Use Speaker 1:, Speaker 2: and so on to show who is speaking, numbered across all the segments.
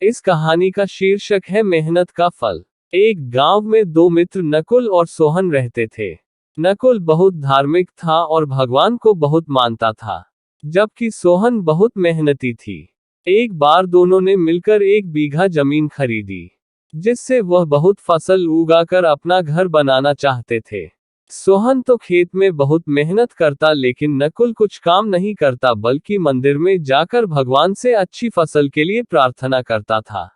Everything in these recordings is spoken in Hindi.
Speaker 1: इस कहानी का शीर्षक है मेहनत का फल। एक गांव में दो मित्र नकुल और सोहन रहते थे। नकुल बहुत धार्मिक था और भगवान को बहुत मानता था, जबकि सोहन बहुत मेहनती थी। एक बार दोनों ने मिलकर 1 बीघा जमीन खरीदी, जिससे वह बहुत फसल उगाकर अपना घर बनाना चाहते थे। सोहन तो खेत में बहुत मेहनत करता, लेकिन नकुल कुछ काम नहीं करता, बल्कि मंदिर में जाकर भगवान से अच्छी फसल के लिए प्रार्थना करता था।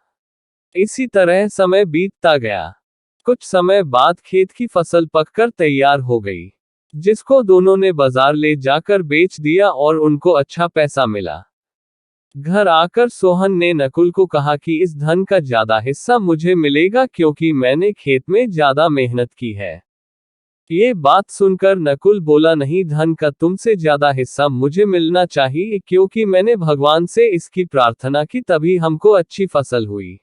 Speaker 1: इसी तरह समय बीतता गया। कुछ समय बाद खेत की फसल पककर तैयार हो गई, जिसको दोनों ने बाजार ले जाकर बेच दिया और उनको अच्छा पैसा मिला। घर आकर सोहन ने नकुल को कहा कि इस धन का ज्यादा हिस्सा मुझे मिलेगा, क्योंकि मैंने खेत में ज्यादा मेहनत की है। ये बात सुनकर नकुल बोला, नहीं, धन का तुमसे ज्यादा हिस्सा मुझे मिलना चाहिए, क्योंकि मैंने भगवान से इसकी प्रार्थना की, तभी हमको अच्छी फसल हुई।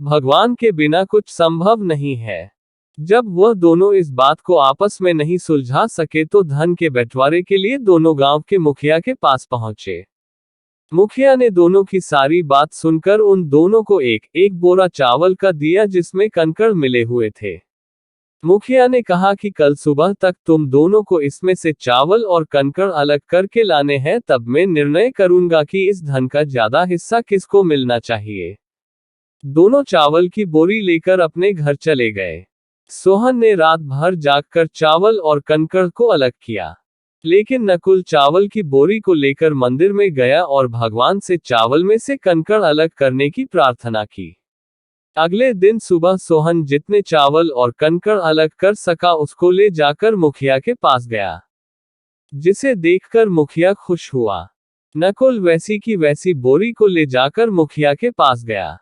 Speaker 1: भगवान के बिना कुछ संभव नहीं है। जब वह दोनों इस बात को आपस में नहीं सुलझा सके तो धन के बंटवारे के लिए दोनों गांव के मुखिया के पास पहुंचे। मुखिया ने दोनों की सारी बात सुनकर उन दोनों को एक एक बोरा चावल का दिया, जिसमें कंकड़ मिले हुए थे। मुखिया ने कहा कि कल सुबह तक तुम दोनों को इसमें से चावल और कंकड़ अलग करके लाने हैं, तब मैं निर्णय करूंगा कि इस धन का ज्यादा हिस्सा किसको मिलना चाहिए। दोनों चावल की बोरी लेकर अपने घर चले गए। सोहन ने रात भर जागकर चावल और कंकड़ को अलग किया, लेकिन नकुल चावल की बोरी को लेकर मंदिर में गया और भगवान से चावल में से कंकड़ अलग करने की प्रार्थना की। अगले दिन सुबह सोहन जितने चावल और कंकड़ अलग कर सका उसको ले जाकर मुखिया के पास गया, जिसे देखकर मुखिया खुश हुआ। नकुल वैसी की वैसी बोरी को ले जाकर मुखिया के पास गया।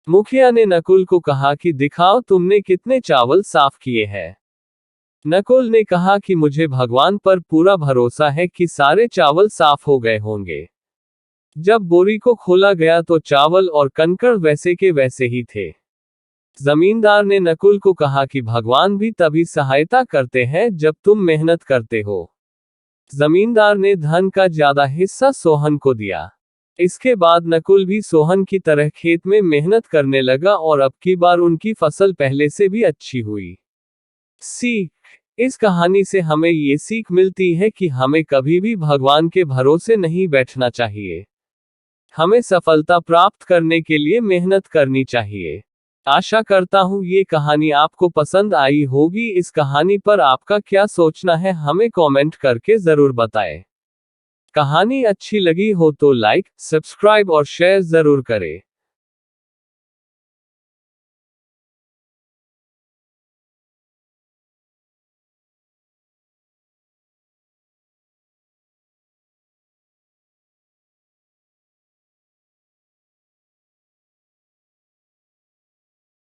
Speaker 1: मुखिया ने नकुल को कहा कि दिखाओ तुमने कितने चावल साफ किए हैं। नकुल ने कहा कि मुझे भगवान पर पूरा भरोसा है कि सारे चावल साफ हो गए होंगे। जब बोरी को खोला गया तो चावल और कंकड़ वैसे के वैसे ही थे। जमींदार ने नकुल को कहा कि भगवान भी तभी सहायता करते हैं जब तुम मेहनत करते हो। जमींदार ने धन का ज्यादा हिस्सा सोहन को दिया। इसके बाद नकुल भी सोहन की तरह खेत में मेहनत करने लगा और अब की बार उनकी फसल पहले से भी अच्छी हुई। सीख: इस कहानी से हमें ये सीख मिलती है कि हमें कभी भी भगवान के भरोसे नहीं बैठना चाहिए। हमें सफलता प्राप्त करने के लिए मेहनत करनी चाहिए। आशा करता हूँ ये कहानी आपको पसंद आई होगी। इस कहानी पर आपका क्या सोचना है, हमें कमेंट करके जरूर बताएं। कहानी अच्छी लगी हो तो लाइक, सब्सक्राइब और शेयर जरूर करें।